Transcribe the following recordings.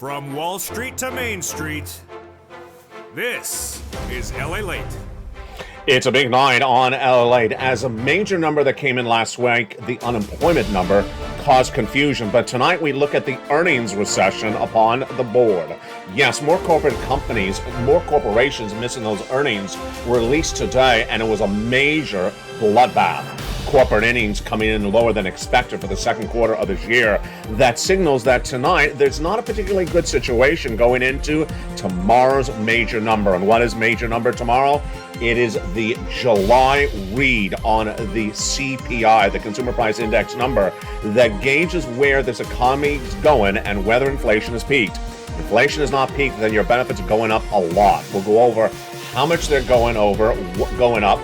From Wall Street to Main Street, this is LALATE. It's a big night on LALATE as a major number that came in last week, the unemployment number, caused confusion. But tonight we look at the earnings recession upon the board. Yes, more corporate companies, more corporations missing those earnings were released today, and it was a major bloodbath. Corporate earnings coming in lower than expected for the second quarter of this year. That signals that tonight there's not a particularly good situation going into tomorrow's major number. And what is major number tomorrow? It is the July read on the CPI, the Consumer Price Index number, that gauges where this economy is going and whether inflation has peaked. If inflation has not peaked, then your benefits are going up a lot. We'll go over how much they're going up,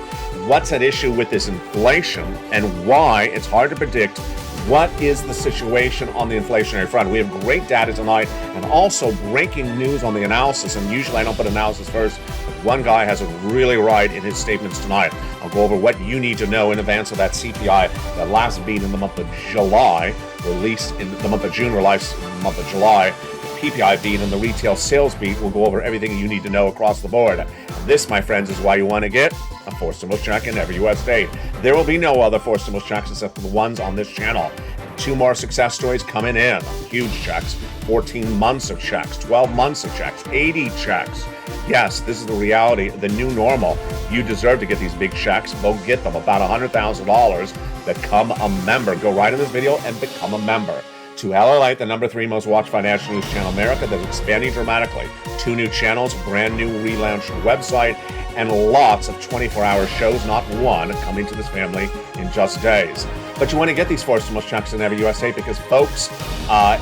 what's at issue with this inflation, and why it's hard to predict what is the situation on the inflationary front. We have great data tonight and also breaking news on the analysis. And usually I don't put analysis first, but one guy has it really right in his statements tonight. I'll go over what you need to know in advance of that CPI, that last beat in the month of July, released in the month of June, released in the month of July. PPI beat and the retail sales beat. We'll go over everything you need to know across the board. This, my friends, is why you want to get a forced stimulus check in every U.S. state. There will be no other forced stimulus checks except for the ones on this channel. 2 more success stories coming in. Huge checks. 14 months of checks. 12 months of checks. 80 checks. Yes, this is the reality, the new normal. You deserve to get these big checks. Go get them. About $100,000. Become a member. Go right in this video and become a member. To LALATE, the number 3 most watched financial news channel in America, that's expanding dramatically. 2 new channels, brand new relaunched website, and lots of 24-hour shows, not one, coming to this family in just days. But you want to get these forced stimulus checks in every U.S. state because, folks,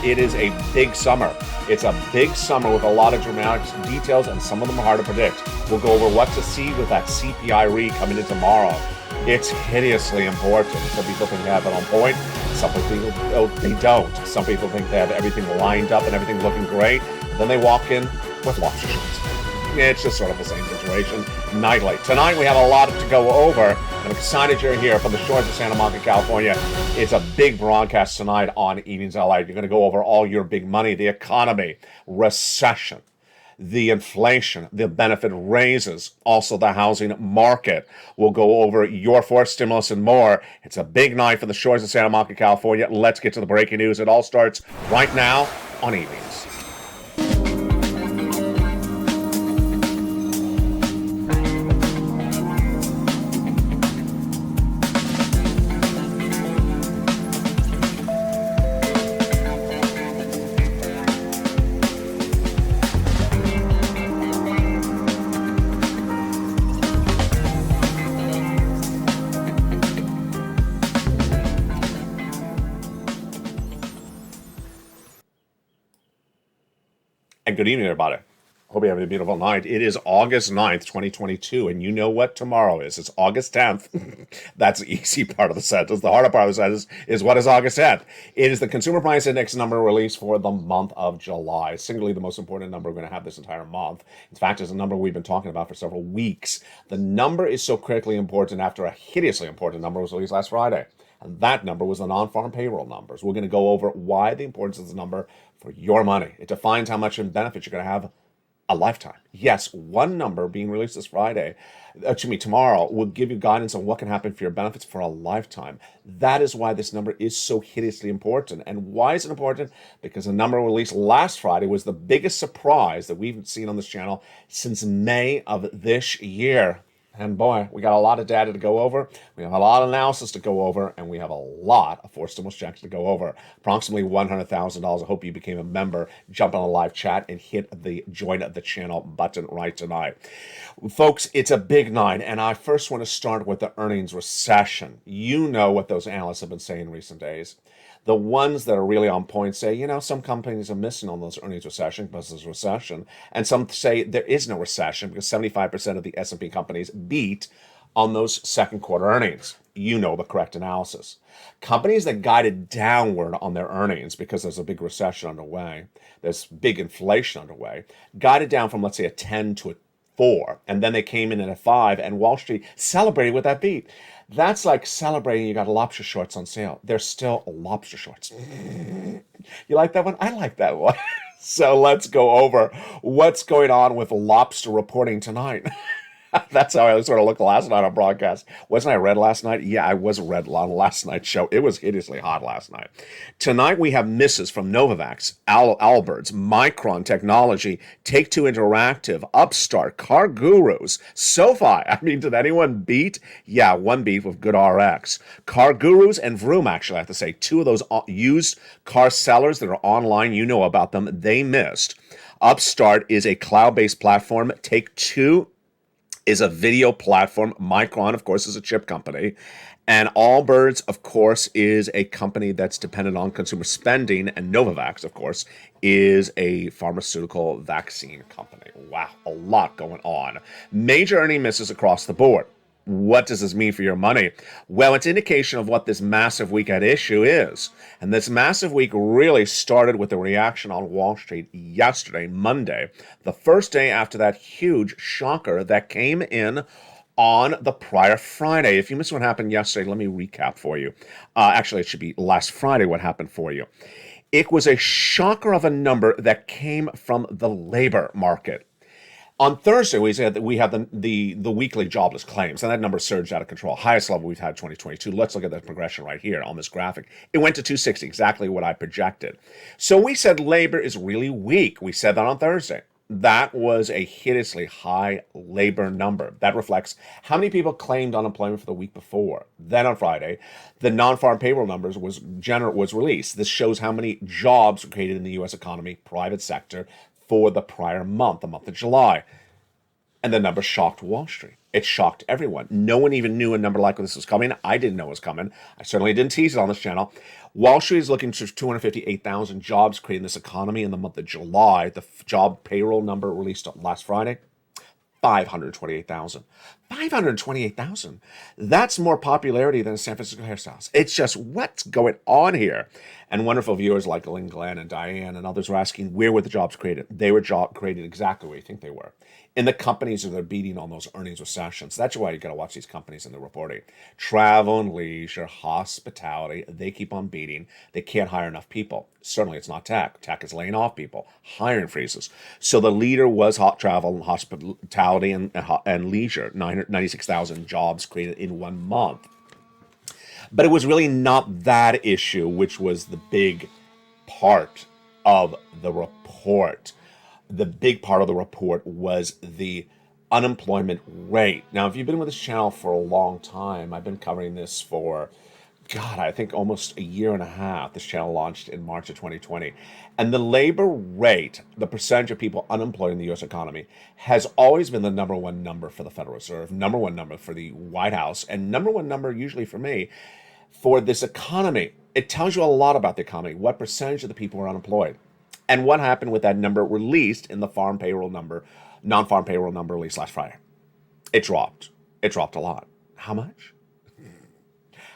it is a big summer. It's a big summer with a lot of dramatic details, and some of them are hard to predict. We'll go over what to see with that CPI read coming in tomorrow. It's hideously important. Some people think they have it on point. Some people they don't. Some people think they have everything lined up and everything looking great. Then they walk in with lobster shorts. It's just sort of the same situation nightly. Tonight we have a lot to go over. I'm excited you're here from the shores of Santa Monica, California. It's a big broadcast tonight on Evenings LA. You're going to go over all your big money, the economy, recession, the inflation, the benefit raises, also the housing market. We'll go over your forced stimulus and more. It's a big night for the shores of Santa Monica, California. Let's get to the breaking news. It all starts right now on Evenings. And good evening, everybody. Hope you're having a beautiful night. It is August 9th, 2022, and you know what tomorrow is. It's August 10th. That's the easy part of the sentence. The harder part of the sentence is what is August 10th? It is the Consumer Price Index number released for the month of July. Singularly, the most important number we're going to have this entire month. In fact, it's a number we've been talking about for several weeks. The number is so critically important after a hideously important number was released last Friday. And that number was the non-farm payroll numbers. We're going to go over why the importance of this number for your money. It defines how much in benefits you're going to have a lifetime. Yes, one number being released this tomorrow will give you guidance on what can happen for your benefits for a lifetime. That is why this number is so hideously important. And why is it important? Because the number released last Friday was the biggest surprise that we've seen on this channel since May of this year. And boy, we got a lot of data to go over. We have a lot of analysis to go over, and we have a lot of forced stimulus checks to go over. Approximately $100,000. I hope you became a member. Jump on a live chat and hit the join the channel button right tonight. Folks, it's a big night, and I first want to start with the earnings recession. You know what those analysts have been saying in recent days. The ones that are really on point say, some companies are missing on those earnings recession because there's a recession. And some say there is no recession because 75% of the S&P companies beat on those second quarter earnings. You know the correct analysis. Companies that guided downward on their earnings because there's a big recession underway, there's big inflation underway, guided down from, let's say, a 10 to a 4, and then they came in at a 5, and Wall Street celebrated with that beat. That's like celebrating you got lobster shorts on sale. They're still lobster shorts. You like that one? I like that one. So let's go over what's going on with lobster reporting tonight. That's how I sort of looked last night on broadcast. Wasn't I red last night? Yeah, I was red on last night's show. It was hideously hot last night. Tonight we have misses from Novavax, Alberts, Micron Technology, Take-Two Interactive, Upstart, Car Gurus, SoFi. I mean, did anyone beat? Yeah, one beat with Good RX. Car Gurus and Vroom, actually, I have to say. Two of those used car sellers that are online, you know about them, they missed. Upstart is a cloud-based platform. Take-Two is a video platform. Micron, of course, is a chip company. And Allbirds, of course, is a company that's dependent on consumer spending. And Novavax, of course, is a pharmaceutical vaccine company. Wow, a lot going on. Major earning misses across the board. What does this mean for your money? Well, it's indication of what this massive week at issue is. And this massive week really started with the reaction on Wall Street yesterday, Monday, the first day after that huge shocker that came in on the prior Friday. If you missed what happened yesterday, let me recap for you. Actually, it should be last Friday what happened for you. It was a shocker of a number that came from the labor market. On Thursday, we said that we have the weekly jobless claims, and that number surged out of control. Highest level we've had in 2022. Let's look at the progression right here on this graphic. It went to 260, exactly what I projected. So we said labor is really weak. We said that on Thursday. That was a hideously high labor number. That reflects how many people claimed unemployment for the week before. Then on Friday, the non-farm payroll numbers was released. This shows how many jobs were created in the U.S. economy, private sector, for the prior month, the month of July. And the number shocked Wall Street. It shocked everyone. No one even knew a number like this was coming. I didn't know it was coming. I certainly didn't tease it on this channel. Wall Street is looking for 258,000 jobs created in this economy in the month of July. The job payroll number released last Friday, 528,000. 528,000. That's more popularity than San Francisco hairstyles. It's just, what's going on here? And wonderful viewers like Lynn Glenn and Diane and others were asking, where were the jobs created? They were created exactly where you think they were. In the companies that are beating on those earnings recessions. That's why you got to watch these companies and the reporting. Travel and leisure, hospitality, they keep on beating. They can't hire enough people. Certainly it's not tech. Tech is laying off people. Hiring freezes. So the leader was travel and hospitality and leisure. 96,000 jobs created in 1 month. But it was really not that issue, which was the big part of the report. The big part of the report was the unemployment rate. Now, if you've been with this channel for a long time, I've been covering this for, God, I think almost a year and a half. This channel launched in March of 2020. And the labor rate, the percentage of people unemployed in the U.S. economy, has always been the number one number for the Federal Reserve, number one number for the White House, and number one number usually for me for this economy. It tells you a lot about the economy, what percentage of the people are unemployed. And what happened with that number released in the non-farm payroll number released last Friday? It dropped. It dropped a lot. How much?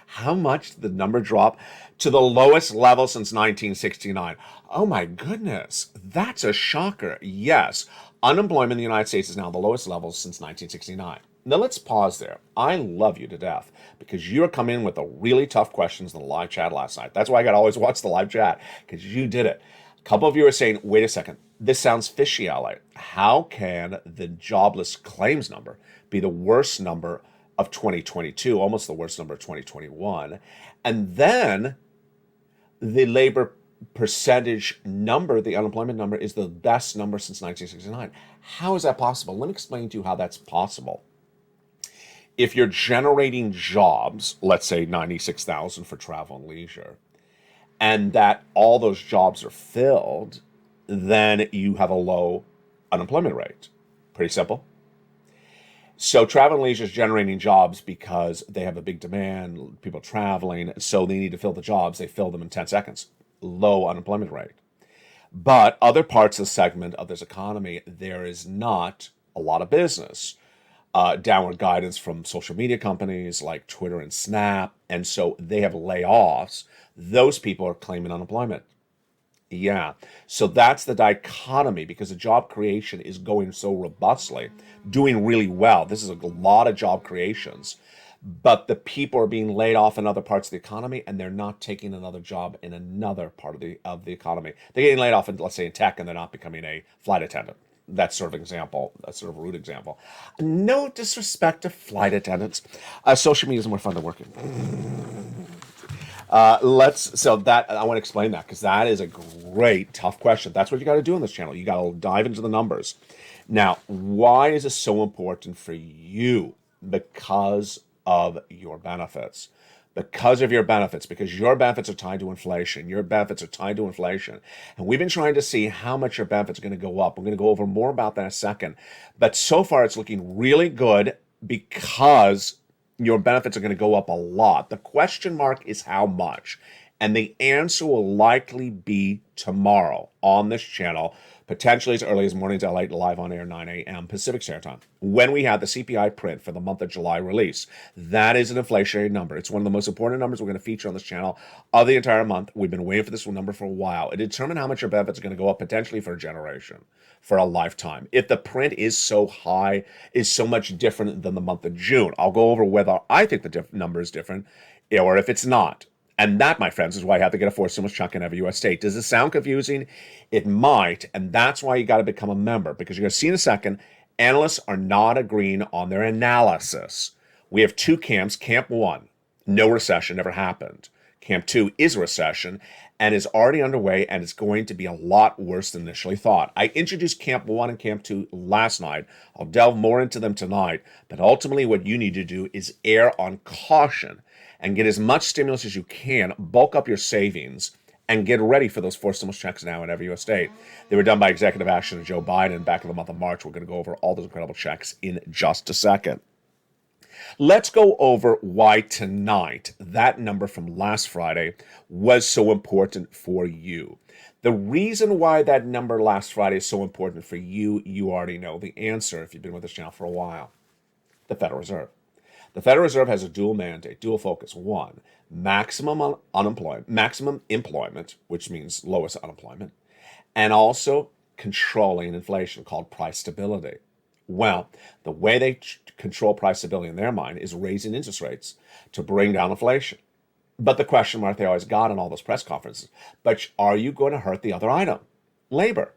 How much did the number drop? To the lowest level since 1969. Oh my goodness. That's a shocker. Yes. Unemployment in the United States is now the lowest level since 1969. Now let's pause there. I love you to death because you're coming in with the really tough questions in the live chat last night. That's why I got to always watch the live chat because you did it. A couple of you are saying, wait a second, this sounds fishy, LA. How can the jobless claims number be the worst number of 2022, almost the worst number of 2021? And then the labor percentage number, the unemployment number, is the best number since 1969. How is that possible? Let me explain to you how that's possible. If you're generating jobs, let's say 96,000 for travel and leisure, and that all those jobs are filled, then you have a low unemployment rate. Pretty simple. So travel and leisure is generating jobs because they have a big demand, people traveling, so they need to fill the jobs. They fill them in 10 seconds. Low unemployment rate. But other parts of the segment of this economy, there is not a lot of business. Downward guidance from social media companies like Twitter and Snap, and so they have layoffs. Those people are claiming unemployment. Yeah, so that's the dichotomy because the job creation is going so robustly, doing really well. This is a lot of job creations, but the people are being laid off in other parts of the economy, and they're not taking another job in another part of the economy. They're getting laid off, in, let's say, in tech, and they're not becoming a flight attendant. That's sort of example. That's sort of a rude example. No disrespect to flight attendants. Social media is more fun to work in. So that I want to explain that because that is a great tough question. That's what you got to do on this channel. You got to dive into the numbers. Now, why is this so important for you? Because of your benefits. Because of your benefits, because your benefits are tied to inflation. Your benefits are tied to inflation. And we've been trying to see how much your benefits are going to go up. We're going to go over more about that in a second. But so far, it's looking really good because your benefits are going to go up a lot. The question mark is how much. And the answer will likely be tomorrow on this channel, potentially as early as mornings LA live on air 9 a.m. Pacific Standard Time, when we have the CPI print for the month of July release. That is an inflationary number. It's one of the most important numbers we're going to feature on this channel of the entire month. We've been waiting for this number for a while. It determines how much your benefits are going to go up potentially for a generation, for a lifetime. If the print is so high, is so much different than the month of June. I'll go over whether I think the number is different or if it's not. And that, my friends, is why you have to get a fourth stimulus chunk in every U.S. state. Does it sound confusing? It might, and that's why you got to become a member, because you're going to see in a second, analysts are not agreeing on their analysis. We have two camps. Camp 1, no recession, never happened. Camp 2 is a recession and is already underway, and it's going to be a lot worse than initially thought. I introduced Camp 1 and Camp 2 last night. I'll delve more into them tonight, but ultimately what you need to do is err on caution and get as much stimulus as you can, bulk up your savings, and get ready for those four stimulus checks now in every U.S. state. They were done by executive action of Joe Biden back in the month of March. We're going to go over all those incredible checks in just a second. Let's go over why tonight that number from last Friday was so important for you. The reason why that number last Friday is so important for you, you already know the answer if you've been with this channel for a while. The Federal Reserve. The Federal Reserve has a dual mandate, dual focus. One, maximum employment, which means lowest unemployment, and also controlling inflation, called price stability. Well, the way they control price stability in their mind is raising interest rates to bring down inflation. But the question mark they always got in all those press conferences, but are you going to hurt the other item, labor?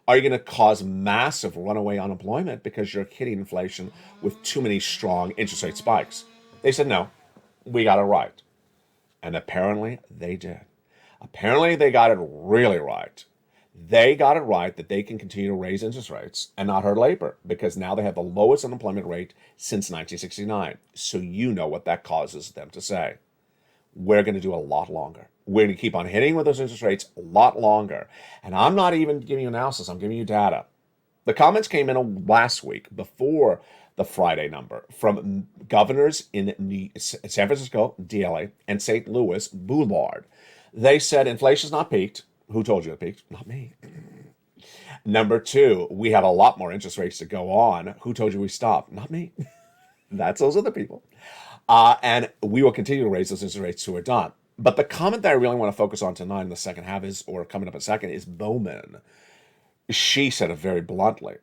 Are you going to cause massive runaway unemployment because you're hitting inflation with too many strong interest rate spikes? They said, no, we got it right. And apparently they did. Apparently they got it really right. They got it right that they can continue to raise interest rates and not hurt labor because now they have the lowest unemployment rate since 1969. So you know what that causes them to say. We're going to do a lot longer. We're going to keep on hitting with those interest rates a lot longer. And I'm not even giving you analysis. I'm giving you data. The comments came in last week before the Friday number from governors in San Francisco, DLA, and St. Louis, Boulevard. They said inflation's not peaked. Who told you it peaked? Not me. Number 2, we have a lot more interest rates to go on. Who told you we stopped? Not me. That's those other people. And we will continue to raise those interest rates till we're done. But the comment that I really want to focus on tonight in the second half is, or coming up in a second, is Bowman. She said it very bluntly.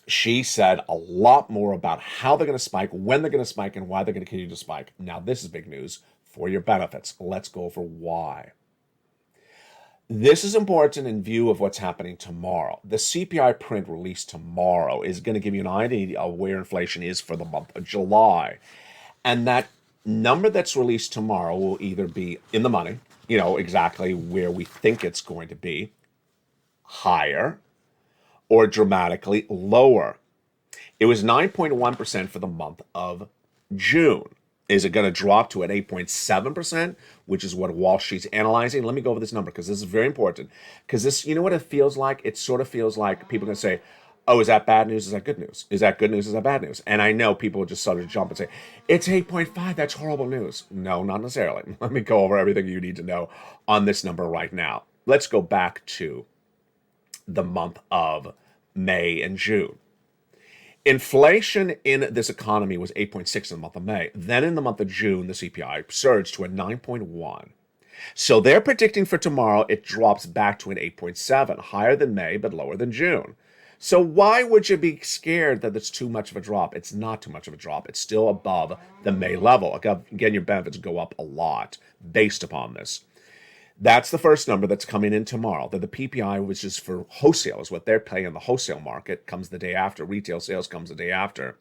She said a lot more about how they're going to spike, when they're going to spike, and why they're going to continue to spike. Now, this is big news for your benefits. Let's go over why. This is important in view of what's happening tomorrow. The CPI print released tomorrow is going to give you an idea of where inflation is for the month of July. And that number that's released tomorrow will either be in the money, exactly where we think it's going to be, higher, or dramatically lower. It was 9.1% for the month of June. Is it going to drop to an 8.7%, which is what Wall Street's analyzing? Let me go over this number because this is very important. Because this, you know what it feels like? It sort of feels like people are going to say, oh, is that bad news? Is that good news? Is that good news? Is that bad news? And I know people will just sort of jump and say, it's 8.5. That's horrible news. No, not necessarily. Let me go over everything you need to know on this number right now. Let's go back to the month of May and June. Inflation in this economy was 8.6 in the month of May. Then in the month of June, the CPI surged to a 9.1. So they're predicting for tomorrow it drops back to an 8.7, higher than May but lower than June. So why would you be scared that it's too much of a drop? It's not too much of a drop. It's still above the May level. Again, your benefits go up a lot based upon this. That's the first number that's coming in tomorrow. That the PPI, which is for wholesale, is what they're paying in the wholesale market, comes the day after. Retail sales comes the day after.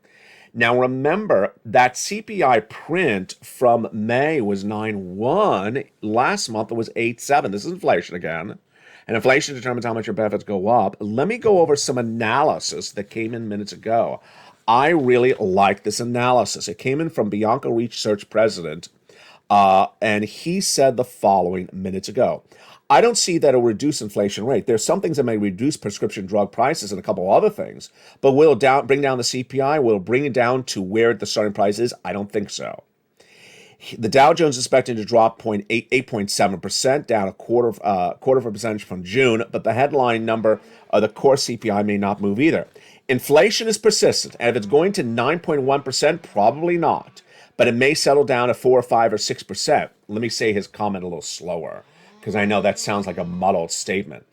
Now remember that CPI print from May was 9.1. Last month it was 8.7. This is inflation again. And inflation determines how much your benefits go up. Let me go over some analysis that came in minutes ago. I really like this analysis. It came in from Bianco Research President, and he said the following minutes ago. I don't see that it'll reduce inflation rate. There's some things that may reduce prescription drug prices and a couple other things, but will it bring down the CPI? Will it bring it down to where the starting price is? I don't think so. The Dow Jones is expecting to drop 8.7%, down a quarter of a percentage from June, but the headline number of the core CPI may not move either. Inflation is persistent, and if it's going to 9.1%, probably not, but it may settle down to 4 or 5 or 6%. Let me say his comment a little slower, because I know that sounds like a muddled statement.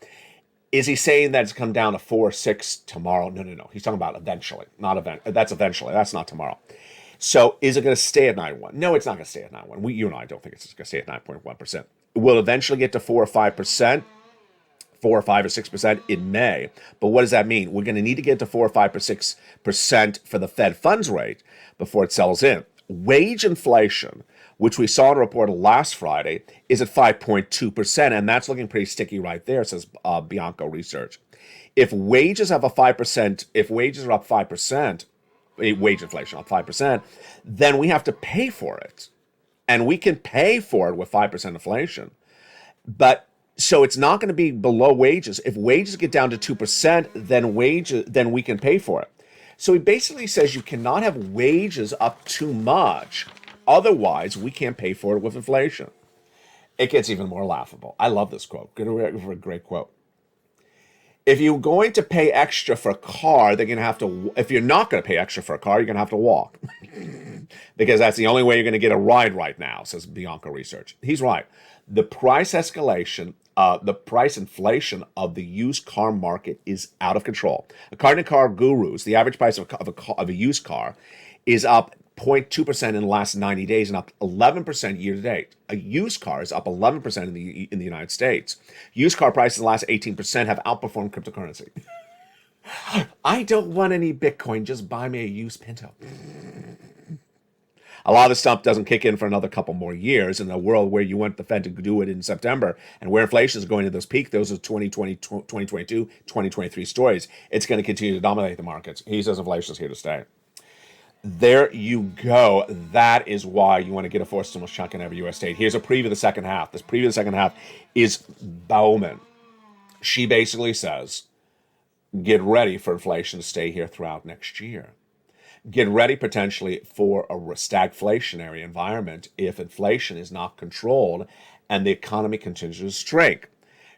Is he saying that it's come down to 4 or 6 tomorrow? No. He's talking about eventually, not event. That's eventually. That's not tomorrow. So is it going to stay at 9.1? No, it's not going to stay at 9.1. You and I don't think it's going to stay at 9.1%. It will eventually get to 4 or 5%, 4 or 5 or 6% in May. But what does that mean? We're going to need to get to 4 or 5 or 6% for the Fed funds rate before it settles in. Wage inflation, which we saw in a report last Friday, is at 5.2%, and that's looking pretty sticky right there, says Bianco Research. If wages have a 5%, if wages are up 5%, wage inflation up 5%, then we have to pay for it. And we can pay for it with 5% inflation. But so it's not going to be below wages. If wages get down to 2%, then we can pay for it. So he basically says you cannot have wages up too much. Otherwise, we can't pay for it with inflation. It gets even more laughable. I love this quote. A great quote. If you're going to pay extra for a car, they're going to have to. If you're not going to pay extra for a car, you're going to have to walk. Because that's the only way you're going to get a ride right now, says Bianco Research. He's right. The price escalation, the price inflation of the used car market is out of control. According to Car Gurus, the average price of a used car is up 0.2% in the last 90 days and up 11% year to date. A used car is up 11% in the United States. Used car prices in the last 18% have outperformed cryptocurrency. I don't want any Bitcoin, just buy me a used Pinto. A lot of this stuff doesn't kick in for another couple more years. In a world where you want the Fed to do it in September and where inflation is going to those peaks, those are 2020, 2022, 2023 stories. It's going to continue to dominate the markets. He says inflation is here to stay. There you go. That is why you want to get a forced stimulus chunk in every U.S. state. Here's a preview of the second half. This preview of the second half is Bowman. She basically says, get ready for inflation to stay here throughout next year. Get ready potentially for a stagflationary environment if inflation is not controlled and the economy continues to shrink.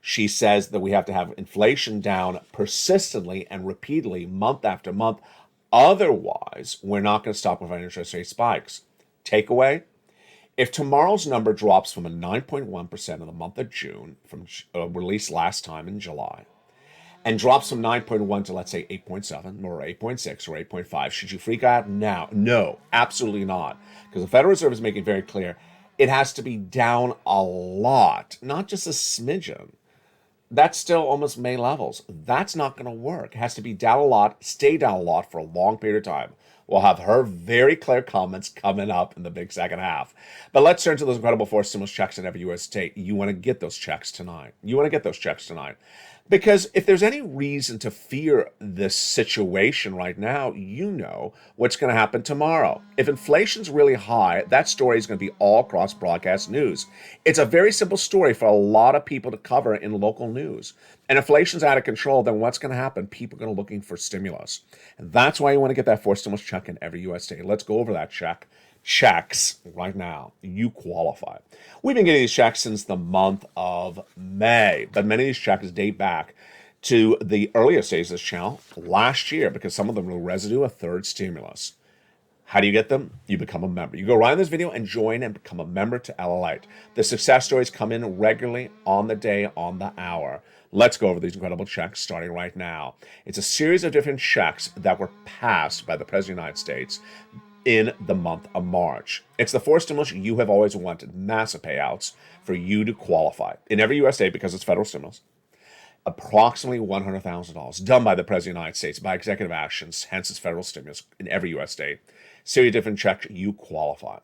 She says that we have to have inflation down persistently and repeatedly month after month. Otherwise, we're not going to stop with our interest rate spikes. Takeaway, if tomorrow's number drops from a 9.1% in the month of June, from released last time in July, and drops from 9.1 to, let's say, 8.7 or 8.6 or 8.5, should you freak out now? No, absolutely not. Because the Federal Reserve is making very clear it has to be down a lot, not just a smidgen. That's still almost May levels. That's not going to work. It has to be down a lot, stay down a lot for a long period of time. We'll have her very clear comments coming up in the big second half. But let's turn to those incredible forced stimulus checks in every U.S. state. You want to get those checks tonight. Because if there's any reason to fear this situation right now, you know what's going to happen tomorrow. If inflation's really high, that story is going to be all across broadcast news. It's a very simple story for a lot of people to cover in local news. And inflation's out of control, then what's going to happen? People are going to be looking for stimulus. And that's why you want to get that forced stimulus check in every U.S. state. Let's go over that checks right now. You qualify. We've been getting these checks since the month of May, but many of these checks date back to the earliest days of this channel last year because some of them were residue of third stimulus. How do you get them? You become a member. You go right in this video and join and become a member to LALATE. The success stories come in regularly on the day, on the hour. Let's go over these incredible checks starting right now. It's a series of different checks that were passed by the President of the United States in the month of March. It's the four stimulus you have always wanted, massive payouts for you to qualify. In every U.S. state, because it's federal stimulus, approximately $100,000 done by the President of the United States by executive actions, hence it's federal stimulus in every U.S. state. Series of different checks, you qualify.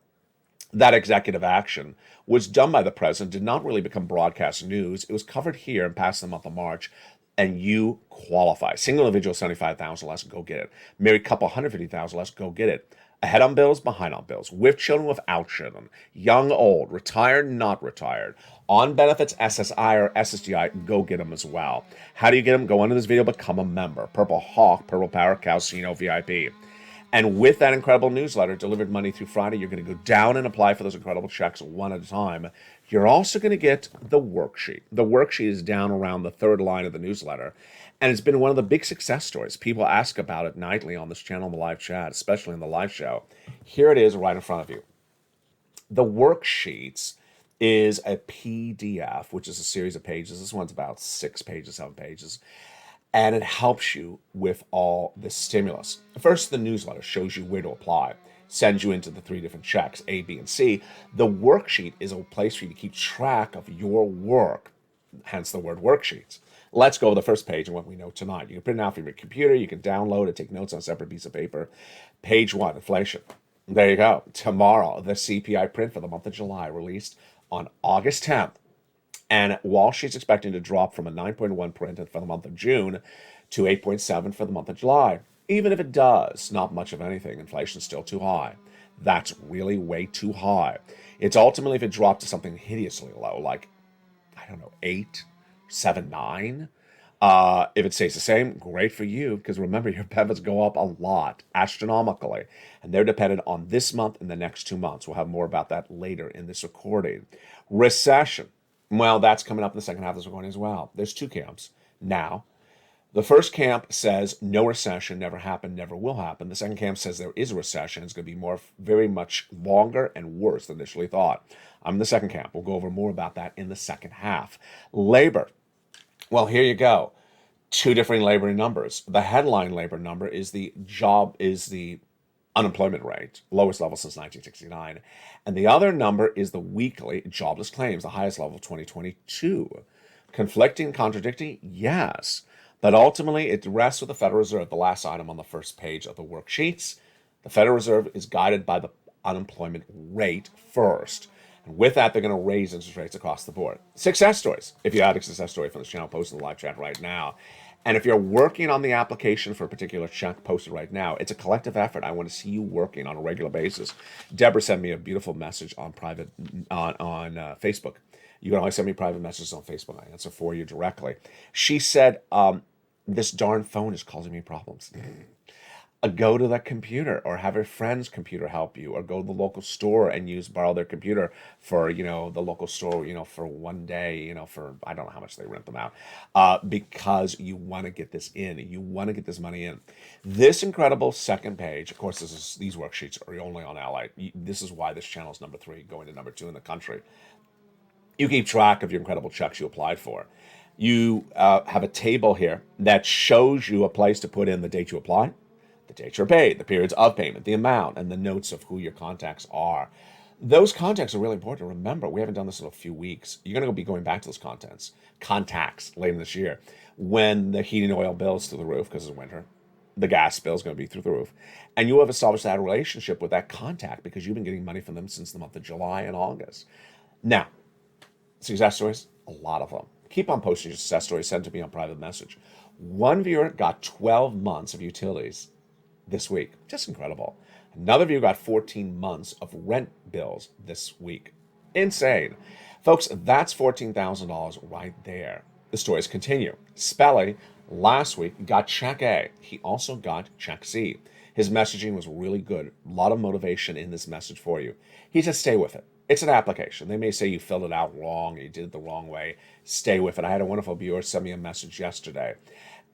That executive action was done by the president, did not really become broadcast news. It was covered here and passed the month of March, and you qualify. Single individual, 75,000 less, go get it. Married couple, 150,000 less, go get it. Ahead on bills, behind on bills. With children, without children. Young, old, retired, not retired. On benefits, SSI or SSDI, go get them as well. How do you get them? Go under this video, become a member. Purple Hawk, Purple Power, Calcino, VIP. And with that incredible newsletter delivered Monday through Friday, you're going to go down and apply for those incredible checks one at a time. You're also going to get the worksheet. The worksheet is down around the third line of the newsletter. And it's been one of the big success stories. People ask about it nightly on this channel in the live chat, especially in the live show. Here it is right in front of you. The worksheets is a PDF, which is a series of pages. This one's about 6 pages, 7 pages. And it helps you with all the stimulus. First, the newsletter shows you where to apply, sends you into the 3 different checks, A, B, and C. The worksheet is a place for you to keep track of your work, hence the word worksheets. Let's go to the first page and what we know tonight. You can print it out from your computer. You can download it, take notes on a separate piece of paper. Page 1, inflation. There you go. Tomorrow, the CPI print for the month of July, released on August 10th. And Wall Street's expecting to drop from a 9.1 print for the month of June to 8.7 for the month of July. Even if it does, not much of anything. Inflation's still too high. That's really way too high. It's ultimately if it dropped to something hideously low, like, I don't know, 8, 7, 9. If it stays the same, great for you, because remember, your benefits go up a lot, astronomically, and they're dependent on this month and the next 2 months. We'll have more about that later in this recording. Recession. Well, that's coming up in the second half of this recording as well. There's 2 camps now. The first camp says no recession, never happened, never will happen. The second camp says there is a recession. It's going to be very much longer and worse than initially thought. I'm in the second camp. We'll go over more about that in the second half. Labor. Well, here you go. 2 different labor numbers. The headline labor number is the unemployment rate, lowest level since 1969. And the other number is the weekly jobless claims, the highest level of 2022. Conflicting, contradicting? Yes. But ultimately, it rests with the Federal Reserve, the last item on the first page of the worksheets. The Federal Reserve is guided by the unemployment rate first. And with that, they're going to raise interest rates across the board. Success stories. If you had a success story from this channel, post in the live chat right now. And if you're working on the application for a particular check, post it right now. It's a collective effort. I want to see you working on a regular basis. Deborah sent me a beautiful message on private on Facebook. You can always send me private messages on Facebook. I answer for you directly. She said, this darn phone is causing me problems. Go to the computer or have your friend's computer help you, or go to the local store and borrow their computer for, the local store, for one day, for, I don't know how much they rent them out, because you want to get this in. You want to get this money in. This incredible second page, of course, these worksheets are only on LALATE. This is why this channel is number 3, going to number 2 in the country. You keep track of your incredible checks you applied for. You have a table here that shows you a place to put in the date you applied, the date you're paid, the periods of payment, the amount, and the notes of who your contacts are. Those contacts are really important. Remember, we haven't done this in a few weeks. You're going to be going back to those contacts later this year, when the heating oil bill is through the roof because it's winter. The gas bill is going to be through the roof. And you have established that relationship with that contact because you've been getting money from them since the month of July and August. Now, success stories, a lot of them. Keep on posting your success stories, send to me on private message. One viewer got 12 months of utilities this week. Just incredible. Another viewer got 14 months of rent bills this week. Insane. Folks, that's $14,000 right there. The stories continue. Spelly, last week, got check A. He also got check C. His messaging was really good. A lot of motivation in this message for you. He said, stay with it. It's an application. They may say you filled it out wrong, you did it the wrong way. Stay with it. I had a wonderful viewer send me a message yesterday.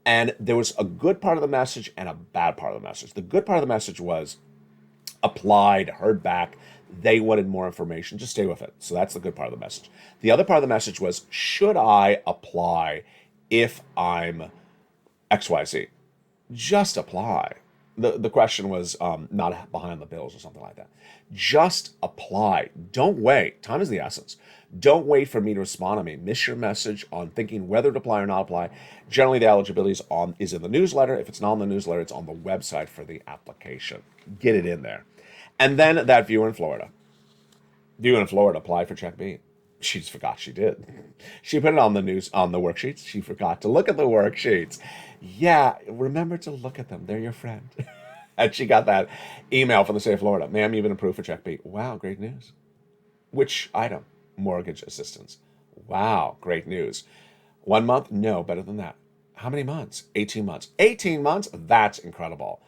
And there was a good part of the message and a bad part of the message. The good part of the message was, applied, heard back. They wanted more information. Just stay with it. So that's the good part of the message. The other part of the message was, should I apply if I'm XYZ? Just apply. The question was not behind the bills or something like that. Just apply. Don't wait. Time is the essence. Don't wait for me to respond to me. Miss your message on thinking whether to apply or not apply. Generally, the eligibility is in the newsletter. If it's not in the newsletter, it's on the website for the application. Get it in there. And then that viewer in Florida. Viewer in Florida applied for Check B. She just forgot she did. She put it on the worksheets. She forgot to look at the worksheets. Yeah, remember to look at them. They're your friend. And she got that email from the state of Florida. Ma'am, you've been approved for Check B. Wow, great news. Which item? Mortgage assistance. Wow, great news. 1 month? No, better than that. How many months? 18 months. 18 months? That's incredible.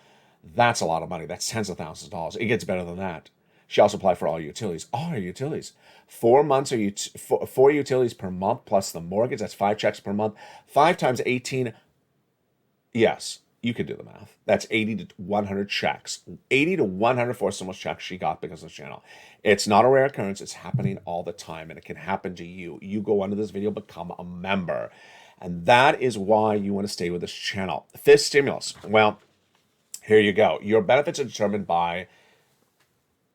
That's a lot of money. That's tens of thousands of dollars. It gets better than that. She also applied for all utilities. All her utilities. 4 months four utilities per month plus the mortgage. That's 5 checks per month. 5 times 18. Yes, you could do the math. That's 80 to 100 checks. 80 to 100 for so much checks she got because of this channel. It's not a rare occurrence. It's happening all the time, and it can happen to you. You go under this video, become a member. And that is why you want to stay with this channel. Fifth stimulus. Well, here you go. Your benefits are determined by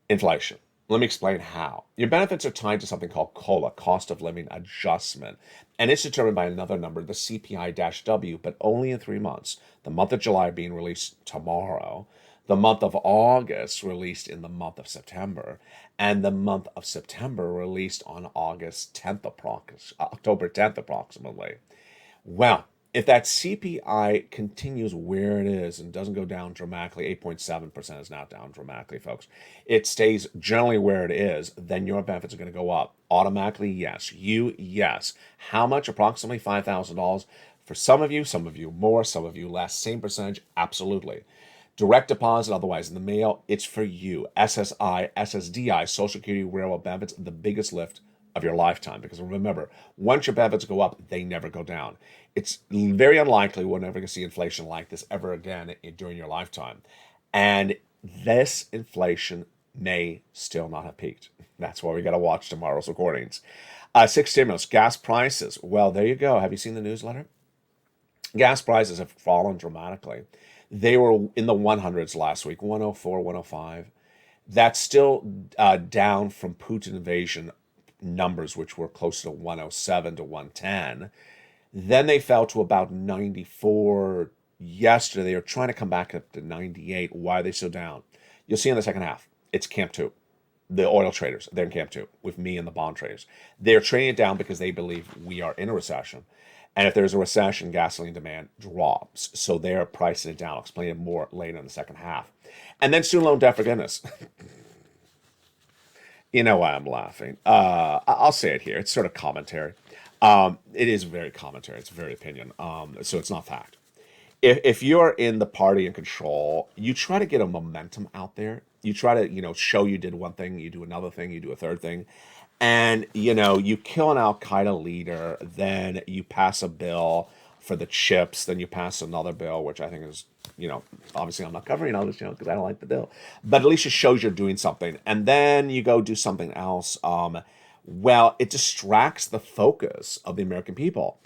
inflation. Let me explain how. Your benefits are tied to something called COLA, cost of living adjustment, and it's determined by another number, the CPI-W, but only in 3 months. The month of July being released tomorrow, the month of August released in the month of September, and the month of September released on October 10th approximately. Well, if that CPI continues where it is and doesn't go down dramatically, 8.7% is now down dramatically, folks. It stays generally where it is, then your benefits are going to go up. Automatically, yes. Yes. How much? Approximately $5,000. For some of you more, some of you less. Same percentage, absolutely. Direct deposit, otherwise in the mail, it's for you. SSI, SSDI, Social Security Railroad benefits, the biggest lift of your lifetime. Because remember, once your benefits go up, they never go down. It's very unlikely we're never going to see inflation like this ever again during your lifetime. And this inflation may still not have peaked. That's why we got to watch tomorrow's recordings. Sixth stimulus, gas prices. Well, there you go. Have you seen the newsletter? Gas prices have fallen dramatically. They were in the 100s last week, 104, 105. That's still down from Putin invasion numbers, which were close to 107 to 110. Then they fell to about 94 yesterday. They were trying to come back up to 98. Why are they so down? You'll see in the second half. It's Camp 2. The oil traders, they're in Camp 2 with me and the bond traders. They're trading it down because they believe we are in a recession. And if there's a recession, gasoline demand drops. So they're pricing it down. I'll explain it more later in the second half. And then student loan debt forgiveness. You know why I'm laughing. I'll say it here. It's sort of commentary. It is very commentary. It's very opinion. So it's not fact. If you're in the party in control, you try to get a momentum out there. You try to, show you did one thing, you do another thing, you do a third thing. And, you kill an Al-Qaeda leader, then you pass a bill for the chips, then you pass another bill, which I think is, obviously I'm not covering all this, because I don't like the bill. But at least it shows you're doing something. And then you go do something else. Well, it distracts the focus of the American people.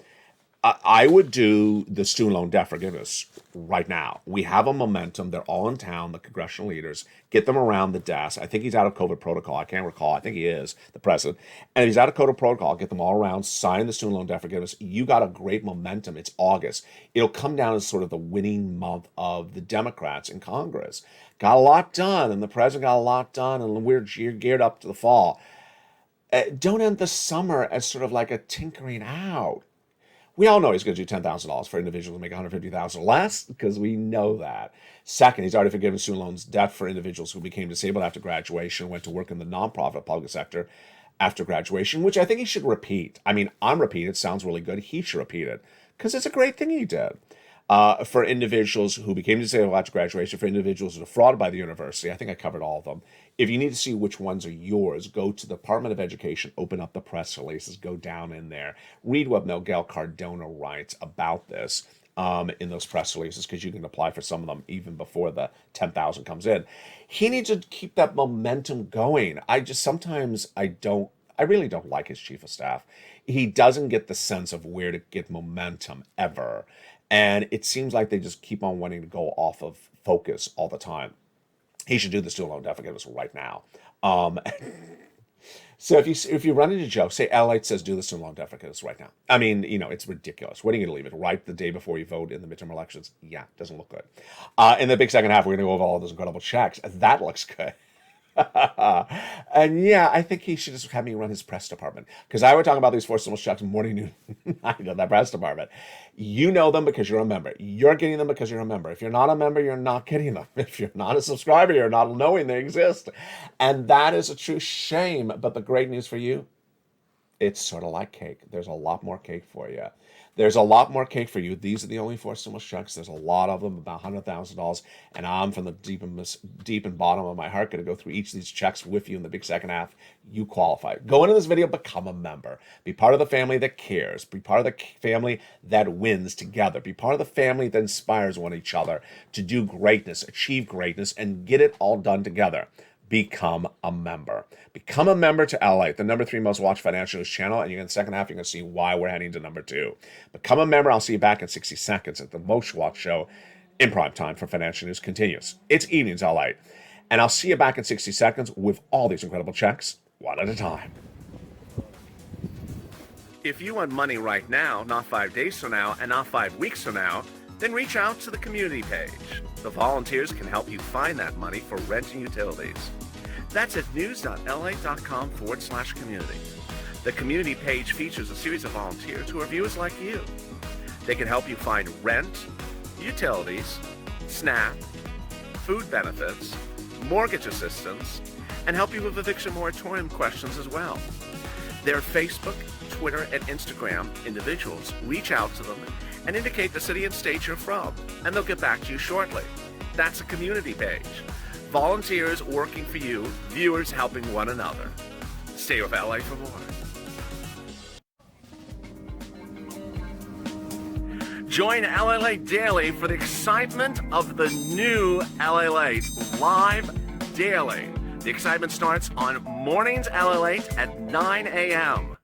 I would do the student loan debt forgiveness right now. We have a momentum. They're all in town, the congressional leaders. Get them around the desk. I think he's out of COVID protocol. I can't recall. I think he is, the president. And if he's out of COVID protocol, get them all around, sign the student loan debt forgiveness. You got a great momentum. It's August. It'll come down as sort of the winning month of the Democrats in Congress. Got a lot done, and the president got a lot done, and we're geared up to the fall. Don't end the summer as sort of like a tinkering out. We all know he's going to do $10,000 for individuals who make $150,000 less, because we know that. Second, he's already forgiven student loans debt for individuals who became disabled after graduation, went to work in the nonprofit public sector after graduation, which I think he should repeat. I mean, I'm repeating. It sounds really good. He should repeat it because it's a great thing he did. For individuals who became disabled after graduation, for individuals who were defrauded by the university. I think I covered all of them. If you need to see which ones are yours, go to the Department of Education, open up the press releases, go down in there, read what Miguel Cardona writes about this. in those press releases, because you can apply for some of them even before the 10,000 comes in. He needs to keep that momentum going. I really don't like his chief of staff. He doesn't get the sense of where to get momentum ever. And it seems like they just keep on wanting to go off of focus all the time. He should do the student loan debt forgiveness right now. So if you run into Joe, say LALATE says do the student loan debt forgiveness right now. I mean, it's ridiculous. When are you going to leave it right the day before you vote in the midterm elections? Yeah, doesn't look good. In the big second half, we're going to go over all those incredible checks. That looks good. And yeah, I think he should just have me run his press department, because I would talk about these four stimulus checks morning, noon, night in that press department. You know them because you're a member. You're getting them because you're a member. If you're not a member, you're not getting them. If you're not a subscriber, you're not knowing they exist. And that is a true shame. But the great news for you, it's sort of like cake. There's a lot more cake for you. There's a lot more cake for you. These are the only four stimulus checks. There's a lot of them, about $100,000. And I'm from the deep and bottom of my heart going to go through each of these checks with you in the big second half. You qualify. Go into this video, become a member. Be part of the family that cares. Be part of the family that wins together. Be part of the family that inspires one each other to do greatness, achieve greatness, and get it all done together. Become a member. Become a member to LALATE, the #3 most watched financial news channel, and in the second half, you're going to see why we're heading to #2. Become a member. I'll see you back in 60 seconds at the most watched show in prime time for financial news continues. It's evenings, LALATE. And I'll see you back in 60 seconds with all these incredible checks, one at a time. If you want money right now, not 5 days from now, and not 5 weeks from now, then reach out to the community page. The volunteers can help you find that money for rent and utilities. That's at news.lalate.com/community. The community page features a series of volunteers who are viewers like you. They can help you find rent, utilities, SNAP, food benefits, mortgage assistance, and help you with eviction moratorium questions as well. Their Facebook, Twitter, and Instagram individuals reach out to them and indicate the city and state you're from, and they'll get back to you shortly. That's a community page. Volunteers working for you, viewers helping one another. Stay with LA for more. Join LALATE Daily for the excitement of the new LALATE live daily. The excitement starts on mornings LALATE at 9 a.m.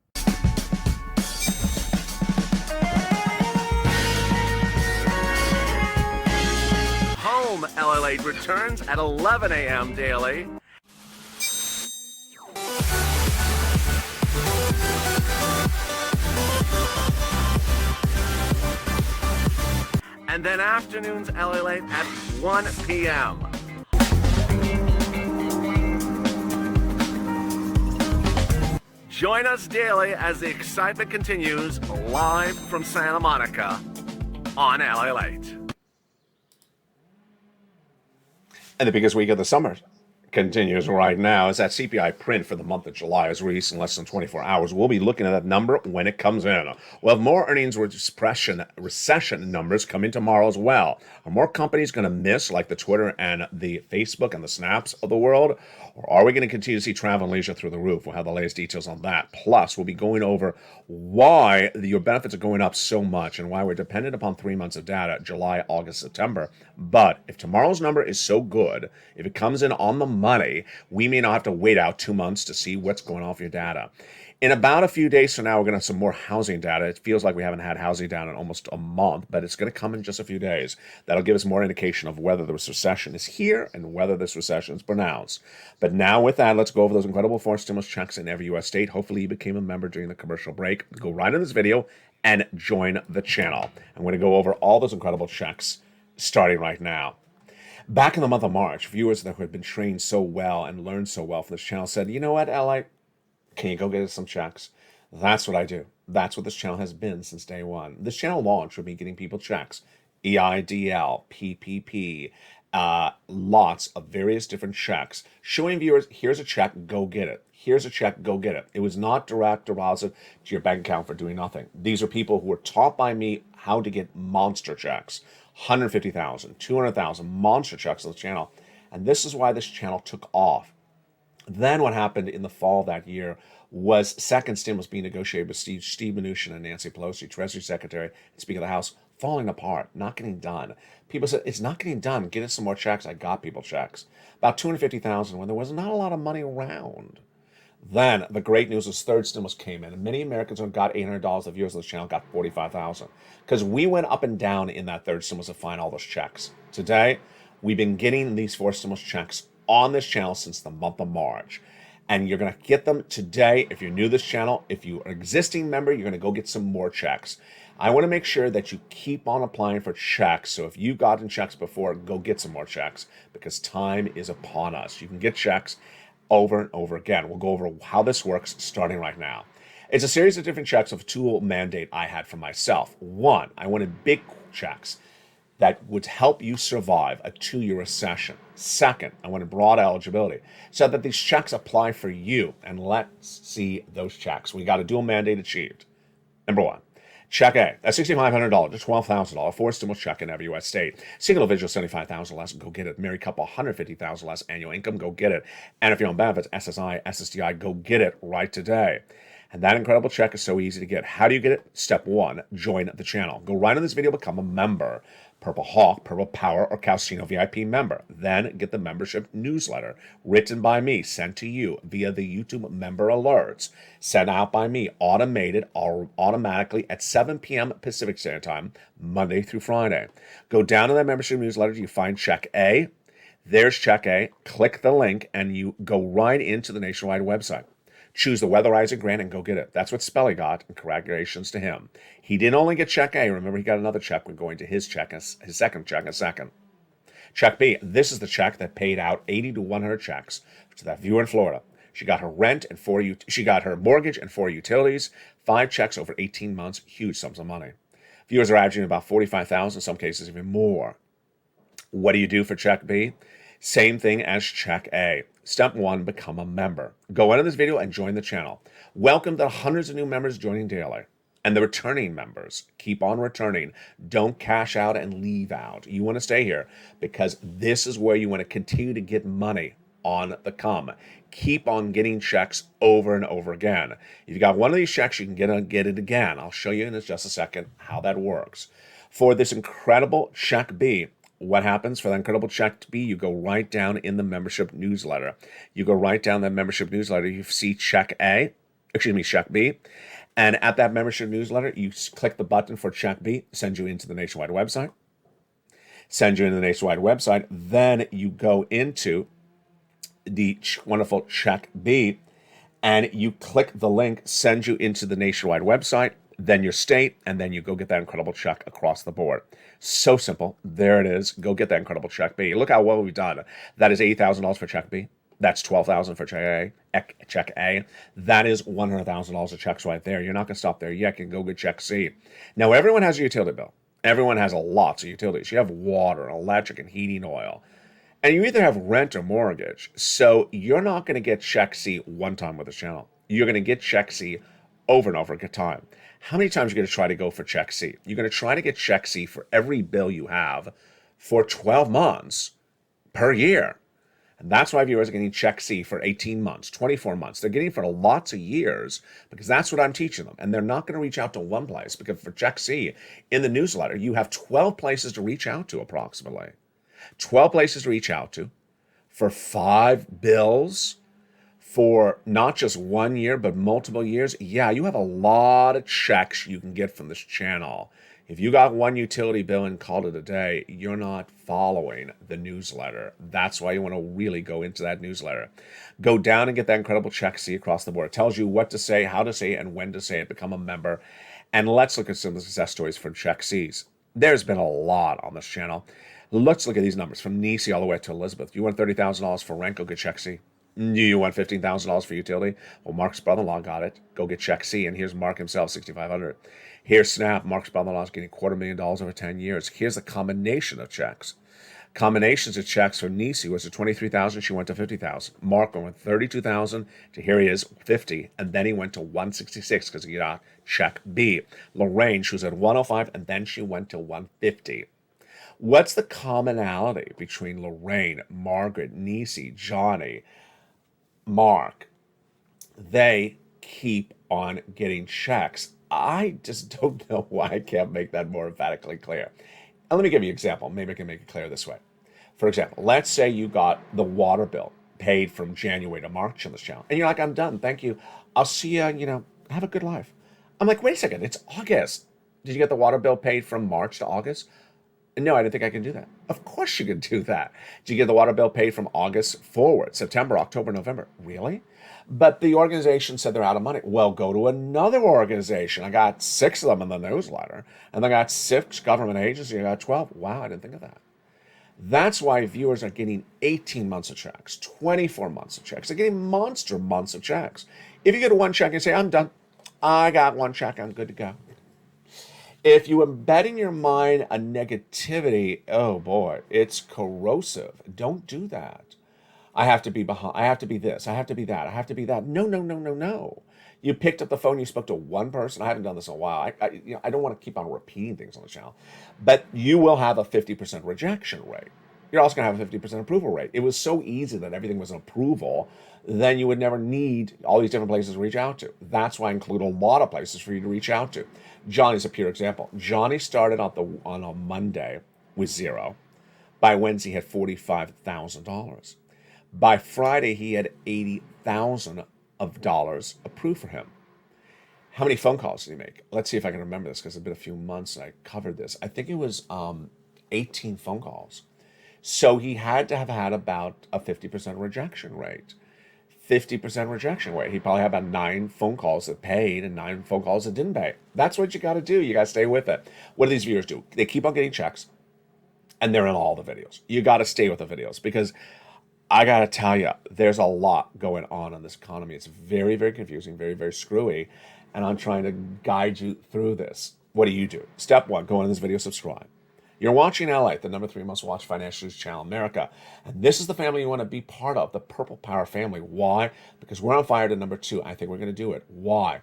Home LALATE returns at 11 a.m. daily. And then afternoons LALATE at 1 p.m. Join us daily as the excitement continues live from Santa Monica on LALATE. And the biggest week of the summer continues right now as that CPI print for the month of July is released in less than 24 hours. We'll be looking at that number when it comes in. We'll have more earnings recession numbers coming tomorrow as well. Are more companies going to miss, like the Twitter and the Facebook and the Snaps of the world? Or are we going to continue to see travel and leisure through the roof? We'll have the latest details on that. Plus, we'll be going over why your benefits are going up so much and why we're dependent upon 3 months of data, July, August, September. But if tomorrow's number is so good, if it comes in on the money, we may not have to wait out 2 months to see what's going on with your data. In about a few days from now, we're going to have some more housing data. It feels like we haven't had housing data in almost a month, but it's going to come in just a few days. That'll give us more indication of whether this recession is here and whether this recession is pronounced. But now with that, let's go over those incredible 4 stimulus checks in every U.S. state. Hopefully you became a member during the commercial break. Go right in this video and join the channel. I'm going to go over all those incredible checks starting right now. Back in the month of March, viewers that had been trained so well and learned so well from this channel said, you know what, LA, can you go get us some checks? That's what I do. That's what this channel has been since day one. This channel launched with me getting people checks, EIDL, PPP, lots of various different checks, showing viewers, here's a check, go get it. Here's a check, go get it. It was not direct deposit to your bank account for doing nothing. These are people who were taught by me how to get monster checks, 150,000, 200,000 monster checks on the channel. And this is why this channel took off. Then what happened in the fall of that year was second stimulus being negotiated with Steve Mnuchin and Nancy Pelosi, Treasury Secretary and Speaker of the House, falling apart, not getting done. People said, it's not getting done. Get us some more checks. I got people checks. About 250,000 when there was not a lot of money around. Then the great news was third stimulus came in, and many Americans who got $800, the viewers of this channel got 45,000 because we went up and down in that third stimulus to find all those checks. Today, we've been getting these four stimulus checks on this channel since the month of March. And you're going to get them today. If you're new to this channel, if you're an existing member, you're going to go get some more checks. I want to make sure that you keep on applying for checks. So if you've gotten checks before, go get some more checks because time is upon us. You can get checks over and over again. We'll go over how this works starting right now. It's a series of different checks of tool mandate I had for myself. One, I wanted big checks that would help you survive a 2-year recession. Second, I wanted broad eligibility so that these checks apply for you. And let's see those checks. We got a dual mandate achieved. Number one, check A, that's $6,500 to $12,000 for stimulus check in every U.S. state. Single individual, $75,000 less, go get it. Married couple, $150,000 less annual income, go get it. And if you're on benefits, SSI, SSDI, go get it right today. And that incredible check is so easy to get. How do you get it? Step one, join the channel. Go right in this video, become a member. Purple Hawk, Purple Power, or Calcino VIP member. Then get the membership newsletter written by me, sent to you via the YouTube member alerts, sent out by me, automated or automatically at 7 p.m. Pacific Standard Time, Monday through Friday. Go down to that membership newsletter, you find check A. There's check A. Click the link, and you go right into the nationwide website. Choose the Weatherizer grant and go get it. That's what Spelly got, and congratulations to him. He didn't only get check A. Remember, he got another check. We're going to his check, his second check in a second. Check B. This is the check that paid out 80 to 100 checks to that viewer in Florida. She got her rent and she got her mortgage and 4 utilities. 5 checks over 18 months. Huge sums of money. Viewers are averaging about 45,000, in some cases even more. What do you do for check B? Same thing as check A. Step 1, become a member. Go into this video and join the channel. Welcome the hundreds of new members joining daily. And the returning members, keep on returning. Don't cash out and leave out. You want to stay here because this is where you want to continue to get money on the come. Keep on getting checks over and over again. If you got one of these checks, you can get it again. I'll show you in just a second how that works. For this incredible check B, what happens for that incredible check B? You go right down in the membership newsletter. You go right down that membership newsletter. You see check B. And at that membership newsletter, you click the button for check B, send you into the nationwide website. Then you go into the wonderful check B, and you click the link, send you into the nationwide website, then your state, and then you go get that incredible check across the board. So simple. There it is. Go get that incredible check B. Look how well we've done. That is $80,000 for check B. That's $12,000 for check A. That is $100,000 of checks right there. You're not going to stop there yet. You can go get check C. Now, everyone has a utility bill. Everyone has lots of utilities. You have water, electric, and heating oil. And you either have rent or mortgage. So you're not going to get check C one time with this channel. You're going to get check C over and over again time. How many times are you going to try to go for check C? You're going to try to get check C for every bill you have for 12 months per year. And that's why viewers are getting check C for 18 months, 24 months. They're getting it for lots of years because that's what I'm teaching them. And they're not going to reach out to one place because for check C in the newsletter, you have 12 places to reach out to approximately. 12 places to reach out to for 5 bills for not just 1 year, but multiple years. Yeah, you have a lot of checks you can get from this channel. If you got one utility bill and called it a day, you're not following the newsletter. That's why you want to really go into that newsletter. Go down and get that incredible check C across the board. It tells you what to say, how to say it, and when to say it. Become a member. And let's look at some of the success stories for check Cs. There's been a lot on this channel. Let's look at these numbers from Nisi all the way to Elizabeth. You want $30,000 for rent, go get check C. You want $15,000 for utility? Well, Mark's brother-in-law got it. Go get check C. And here's Mark himself, $6,500. Here's Snap. Mark's brother-in-law is getting $250,000 over 10 years. Here's a combination of checks. Combinations of checks for Nisi was at $23,000. She went to $50,000. Mark went $32,000 to here he is $50,000, and then he went to $166,000 because he got check B. Lorraine, she was at $105,000, and then she went to $150,000. What's the commonality between Lorraine, Margaret, Nisi, Johnny, Mark? They keep on getting checks. I just don't know why I can't make that more emphatically clear. And let me give you an example. Maybe I can make it clear this way. For example, let's say you got the water bill paid from January to March on this channel, and you're like, I'm done. Thank you. I'll see you, have a good life. I'm like, wait a second. It's August. Did you get the water bill paid from March to August? No, I didn't think I can do that. Of course you can do that. Did you get the water bill paid from August forward, September, October, November? Really? But the organization said they're out of money. Well, go to another organization. I got 6 of them in the newsletter, and I got 6 government agencies. I got 12. Wow, I didn't think of that. That's why viewers are getting 18 months of checks, 24 months of checks. They're getting monster months of checks. If you get one check and say, I'm done, I got one check, I'm good to go. If you embed in your mind a negativity, oh boy, it's corrosive. Don't do that. I have to be behind. I have to be this. I have to be that. I have to be that. No, no, no, no, no. You picked up the phone. You spoke to one person. I haven't done this in a while. I don't want to keep on repeating things on the channel, but you will have a 50% rejection rate. You're also going to have a 50% approval rate. It was so easy that everything was an approval, then you would never need all these different places to reach out to. That's why I include a lot of places for you to reach out to. Johnny's a pure example. Johnny started on a Monday with 0. By Wednesday, he had $45,000. By Friday, he had $80,000 approved for him. How many phone calls did he make? Let's see if I can remember this, because it's been a few months and I covered this. I think it was 18 phone calls. So he had to have had about a 50% rejection rate. 50% rejection rate. He probably had about 9 phone calls that paid and 9 phone calls that didn't pay. That's what you got to do. You got to stay with it. What do these viewers do? They keep on getting checks, and they're in all the videos. You got to stay with the videos, because I got to tell you, there's a lot going on in this economy. It's very, very confusing, very, very screwy, and I'm trying to guide you through this. What do? Step 1, go into this video, subscribe. You're watching LALATE, the #3 most watched financial news channel in America. And this is the family you want to be part of, the Purple Power family. Why? Because we're on fire to #2. I think we're going to do it. Why?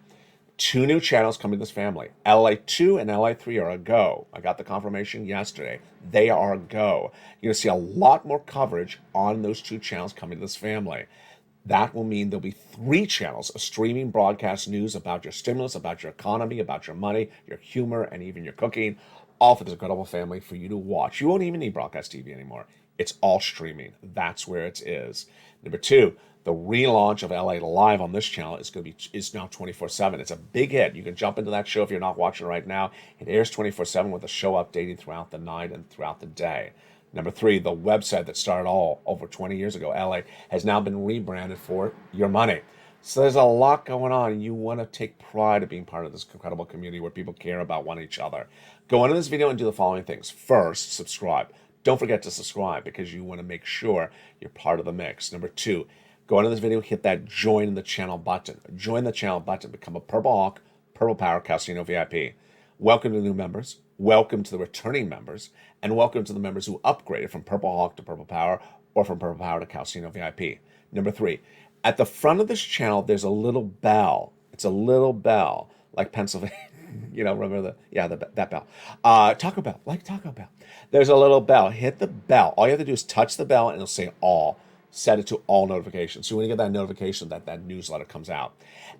2 new channels coming to this family. LA2 and LA3 are a go. I got the confirmation yesterday. They are a go. You're going to see a lot more coverage on those 2 channels coming to this family. That will mean there'll be 3 channels of streaming broadcast news about your stimulus, about your economy, about your money, your humor, and even your cooking. All for this incredible family for you to watch. You won't even need broadcast TV anymore. It's all streaming. That's where it is. Number 2, the relaunch of LA Live on this channel is now 24/7. It's a big hit. You can jump into that show if you're not watching right now. It airs 24/7 with the show updating throughout the night and throughout the day. Number 3, the website that started all over 20 years ago, LA, has now been rebranded for your money. So there's a lot going on, and you want to take pride of being part of this incredible community where people care about one each other. Go into this video and do the following things. First, subscribe. Don't forget to subscribe, because you want to make sure you're part of the mix. Number 2, go into this video, hit that join the channel button. Join the channel button. Become a Purple Hawk, Purple Power Casino VIP. Welcome to the new members. Welcome to the returning members. And welcome to the members who upgraded from Purple Hawk to Purple Power, or from Purple Power to Casino VIP. Number 3, at the front of this channel, there's a little bell. It's a little bell, like Pennsylvania. Remember that bell. Taco Bell, like Taco Bell. There's a little bell. Hit the bell. All you have to do is touch the bell, and it'll say all. Set it to all notifications. So when you get that notification, that newsletter comes out.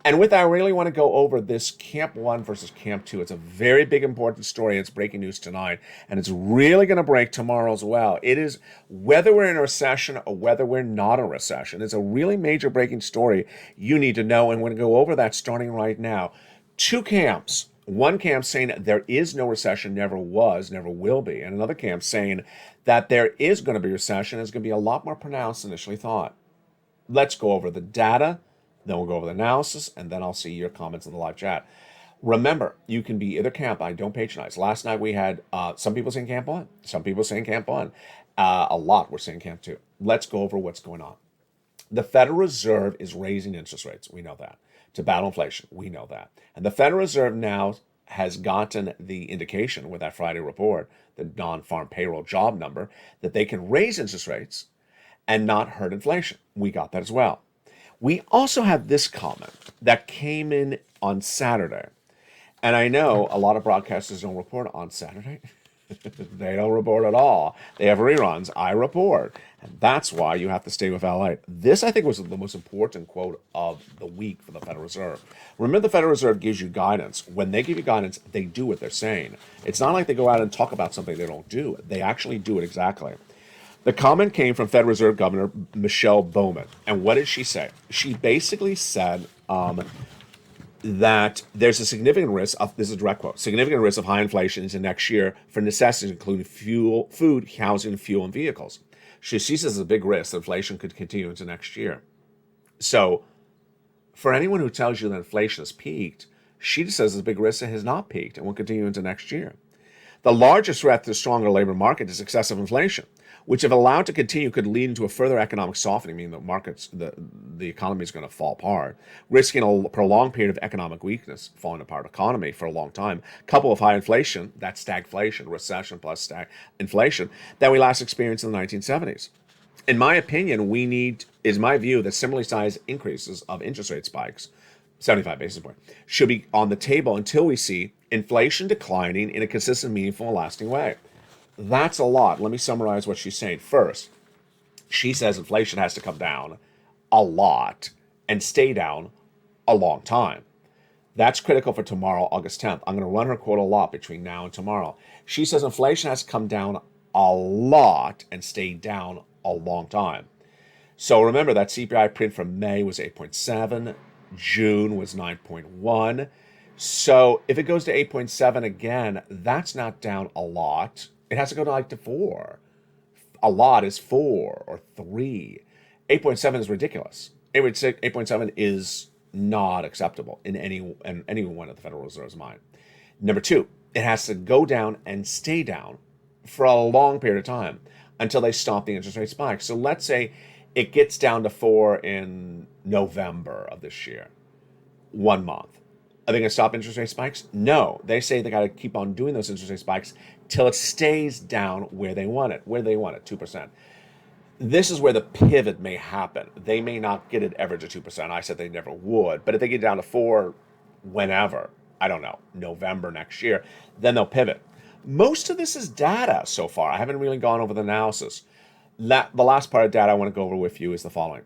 And with that, I really want to go over this Camp 1 versus Camp 2. It's a very big, important story. It's breaking news tonight, and it's really going to break tomorrow as well. It is, whether we're in a recession or whether we're not in a recession, it's a really major breaking story you need to know, and we're going to go over that starting right now. 2 camps. One camp saying there is no recession, never was, never will be. And another camp saying that there is going to be a recession. It's going to be a lot more pronounced than initially thought. Let's go over the data, then we'll go over the analysis, and then I'll see your comments in the live chat. Remember, you can be either camp. I don't patronize. Last night we had some people saying Camp 1, some people saying Camp 1. A lot were saying Camp 2. Let's go over what's going on. The Federal Reserve is raising interest rates. We know that. To battle inflation. We know that. And the Federal Reserve now has gotten the indication with that Friday report, the non-farm payroll job number, that they can raise interest rates and not hurt inflation. We got that as well. We also have this comment that came in on Saturday. And I know a lot of broadcasters don't report on Saturday. They don't report at all. They have reruns. I report. And that's why you have to stay with LA. This, I think, was the most important quote of the week for the Federal Reserve. Remember, the Federal Reserve gives you guidance. When they give you guidance, they do what they're saying. It's not like they go out and talk about something they don't do. They actually do it exactly. The comment came from Federal Reserve Governor Michelle Bowman. And what did she say? She basically said that there's a significant risk of, this is a direct quote, significant risk of high inflation into next year for necessities including fuel, food, housing, fuel, and vehicles. She says there's a big risk that inflation could continue into next year. So for anyone who tells you that inflation has peaked, she just says there's a big risk it has not peaked and will continue into next year. The largest threat to the stronger labor market is excessive inflation, which, if allowed to continue, could lead into a further economic softening, meaning the economy is going to fall apart, risking a prolonged period of economic weakness, falling apart economy for a long time, coupled with high inflation, that's stagflation, recession plus inflation, that we last experienced in the 1970s. In my opinion, is my view that similarly sized increases of interest rate spikes, 75 basis points, should be on the table until we see inflation declining in a consistent, meaningful, and lasting way. That's a lot. Let me summarize what she's saying. First, she says inflation has to come down a lot and stay down a long time. That's critical for tomorrow, August 10th. I'm going to run her quote a lot between now and tomorrow. She says inflation has to come down a lot and stay down a long time. So remember that CPI print from May was 8.7, June was 9.1. So if it goes to 8.7 again, that's not down a lot. It has to go to 4. A lot is 4 or 3. 8.7 is ridiculous. 8.7 is not acceptable in anyone at the Federal Reserve's mind. Number 2, it has to go down and stay down for a long period of time until they stop the interest rate spike. So let's say it gets down to 4 in November of this year, 1 month. Are they going to stop interest rate spikes? No. They say they got to keep on doing those interest rate spikes till it stays down where they want it, 2%. This is where the pivot may happen. They may not get it ever to 2%. I said they never would. But if they get down to 4 whenever, I don't know, November next year, then they'll pivot. Most of this is data so far. I haven't really gone over the analysis. The last part of data I want to go over with you is the following.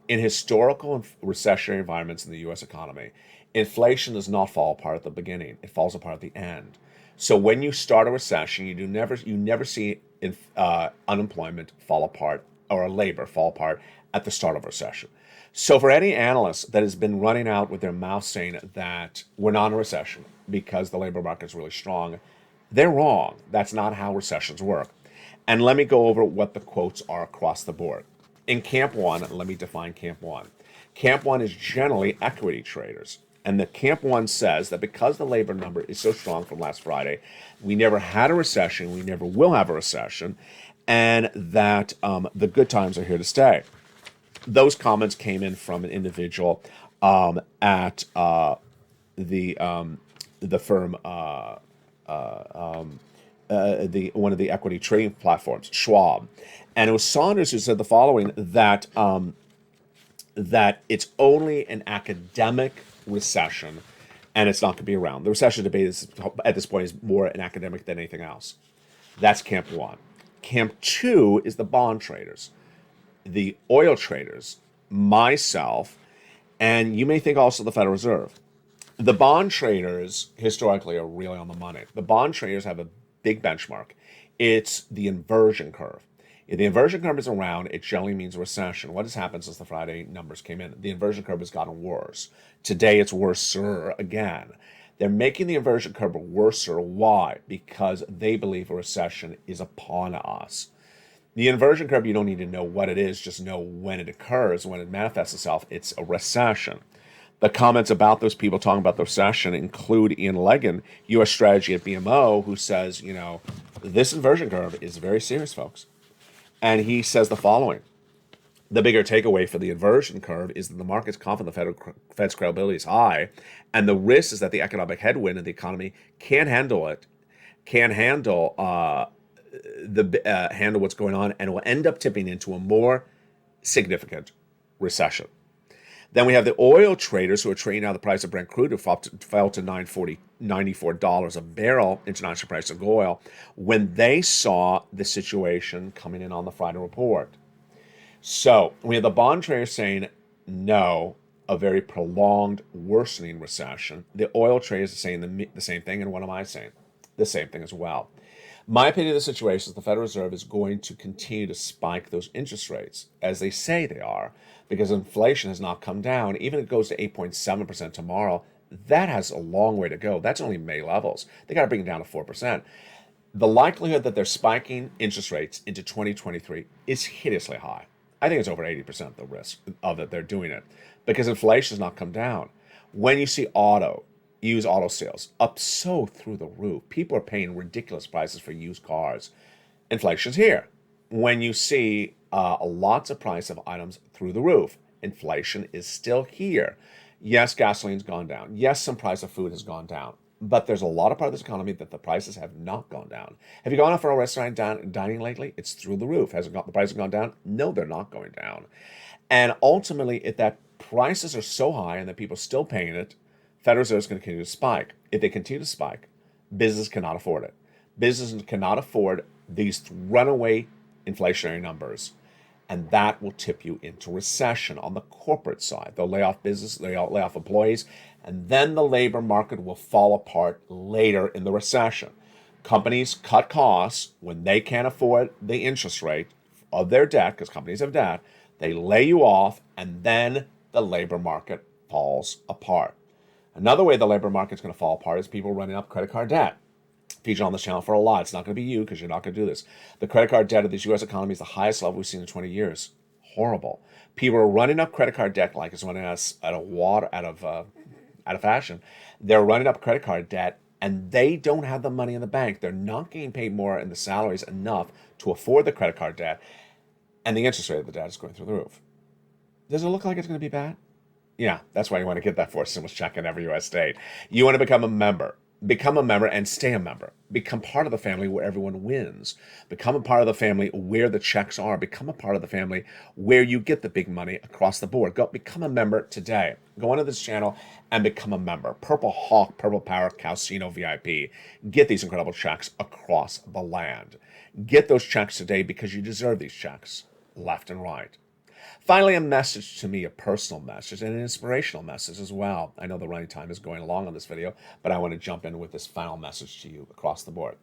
In historical and recessionary environments in the U.S. economy, inflation does not fall apart at the beginning. It falls apart at the end. So when you start a recession, you never see unemployment fall apart or labor fall apart at the start of a recession. So for any analyst that has been running out with their mouth saying that we're not in a recession because the labor market is really strong, they're wrong. That's not how recessions work. And let me go over what the quotes are across the board. In Camp 1, let me define Camp 1. Camp 1 is generally equity traders. And the Camp 1 says that because the labor number is so strong from last Friday, we never had a recession, we never will have a recession, and that the good times are here to stay. Those comments came in from an individual at the firm, one of the equity trading platforms, Schwab. And it was Saunders who said the following, that it's only an academic recession and it's not going to be around. The recession debate is, at this point, is more an academic than anything else. That's Camp 1. Camp 2 is the bond traders, the oil traders, myself, and you may think also the Federal Reserve. The bond traders historically are really on the money. The bond traders have a big benchmark. It's the inversion curve. If the inversion curve is around, it generally means a recession. What has happened since the Friday numbers came in? The inversion curve has gotten worse. Today, it's worser again. They're making the inversion curve worser. Why? Because they believe a recession is upon us. The inversion curve, you don't need to know what it is, just know when it occurs, when it manifests itself. It's a recession. The comments about those people talking about the recession include Ian Legan, U.S. strategy at BMO, who says, this inversion curve is very serious, folks. And he says the following. The bigger takeaway for the inversion curve is that the market's confident the Fed's credibility is high, and the risk is that the economic headwind in the economy can't handle what's going on, and will end up tipping into a more significant recession. Then we have the oil traders who are trading out the price of Brent crude, who fell to $94 a barrel, international price of oil, when they saw the situation coming in on the Friday report. So we have the bond traders saying no, a very prolonged, worsening recession. The oil traders are saying the same thing, and what am I saying? The same thing as well. My opinion of the situation is the Federal Reserve is going to continue to spike those interest rates, as they say they are, because inflation has not come down. Even if it goes to 8.7% tomorrow, that has a long way to go. That's only May levels. They got to bring it down to 4%. The likelihood that they're spiking interest rates into 2023 is hideously high. I think it's over 80% the risk of that they're doing it, because inflation has not come down. When you see used auto sales up so through the roof, people are paying ridiculous prices for used cars. Inflation's here. When you see lots of price of items through the roof, inflation is still here. Yes, gasoline's gone down. Yes, some price of food has gone down. But there's a lot of part of this economy that the prices have not gone down. Have you gone out for a restaurant dining lately? It's through the roof. Has the prices gone down? No, they're not going down. And ultimately, if that prices are so high and that people are still paying it, Federal Reserve is going to continue to spike. If they continue to spike, business cannot afford it. Businesses cannot afford these runaway inflationary numbers, and that will tip you into recession on the corporate side. They'll lay off business, they'll lay off employees, and then the labor market will fall apart later in the recession. Companies cut costs when they can't afford the interest rate of their debt, because companies have debt. They lay you off, and then the labor market falls apart. Another way the labor market's going to fall apart is people running up credit card debt. Featured on this channel for a lot. It's not going to be you, because you're not going to do this. The credit card debt of this U.S. economy is the highest level we've seen in 20 years. Horrible. People are running up credit card debt like it's running out of fashion. They're running up credit card debt, and they don't have the money in the bank. They're not getting paid more in the salaries enough to afford the credit card debt, and the interest rate of the debt is going through the roof. Does it look like it's going to be bad? Yeah, that's why you want to get that 4 stimulus check in every U.S. state. You want to become a member. Become a member and stay a member. Become part of the family where everyone wins. Become a part of the family where the checks are. Become a part of the family where you get the big money across the board. Go become a member today. Go onto this channel and become a member. Purple Hawk, Purple Power, Calcino VIP. Get these incredible checks across the land. Get those checks today, because you deserve these checks, left and right. Finally, a message to me, a personal message and an inspirational message as well. I know the running time is going along on this video, but I want to jump in with this final message to you across the board.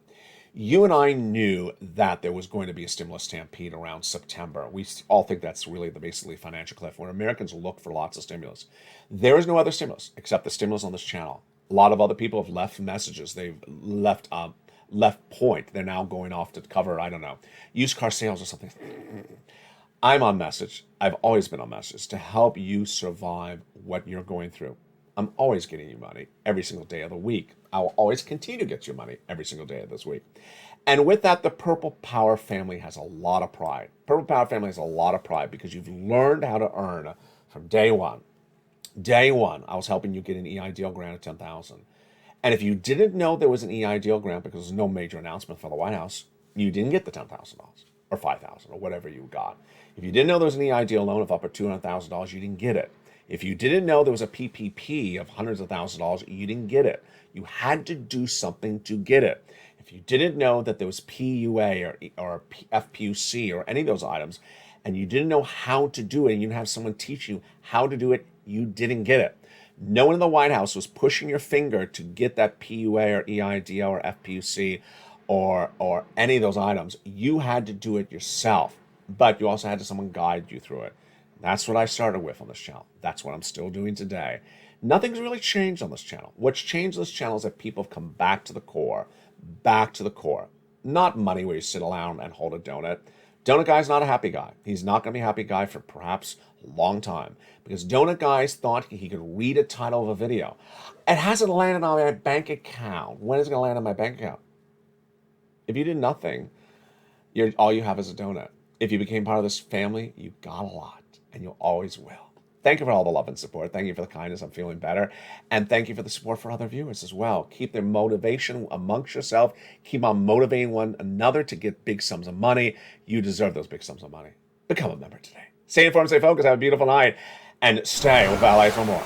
You and I knew that there was going to be a stimulus stampede around September. We all think that's really the basically financial cliff, where Americans look for lots of stimulus. There is no other stimulus except the stimulus on this channel. A lot of other people have left messages. They've left point. They're now going off to cover, I don't know, used car sales or something. I'm on message. I've always been on message to help you survive what you're going through. I'm always getting you money every single day of the week. I will always continue to get you money every single day of this week. And with that, the Purple Power family has a lot of pride. Purple Power family has a lot of pride because you've learned how to earn from day one. Day one, I was helping you get an EIDL grant of $10,000. And if you didn't know there was an EIDL grant because there's no major announcement from the White House, you didn't get the $10,000 or $5,000 or whatever you got. If you didn't know there was an EIDL loan of up to $200,000, you didn't get it. If you didn't know there was a PPP of hundreds of thousands of dollars, you didn't get it. You had to do something to get it. If you didn't know that there was PUA or FPUC or any of those items, and you didn't know how to do it, and you didn't have someone teach you how to do it, you didn't get it. No one in the White House was pushing your finger to get that PUA or EIDL or FPUC or any of those items. You had to do it yourself, but you also had to someone guide you through it. That's what I started with on this channel. That's what I'm still doing today. Nothing's really changed on this channel. What's changed on this channel is that people have come back to the core. Back to the core. Not money where you sit around and hold a donut. Donut Guy's not a happy guy. He's not going to be a happy guy for perhaps a long time, because Donut Guys thought he could read a title of a video. It hasn't landed on my bank account. When is it going to land on my bank account? If you did nothing, all you have is a donut. If you became part of this family, you got a lot, and you always will. Thank you for all the love and support. Thank you for the kindness. I'm feeling better. And thank you for the support for other viewers as well. Keep their motivation amongst yourself. Keep on motivating one another to get big sums of money. You deserve those big sums of money. Become a member today. Stay informed, stay focused. Have a beautiful night. and stay with LA for more.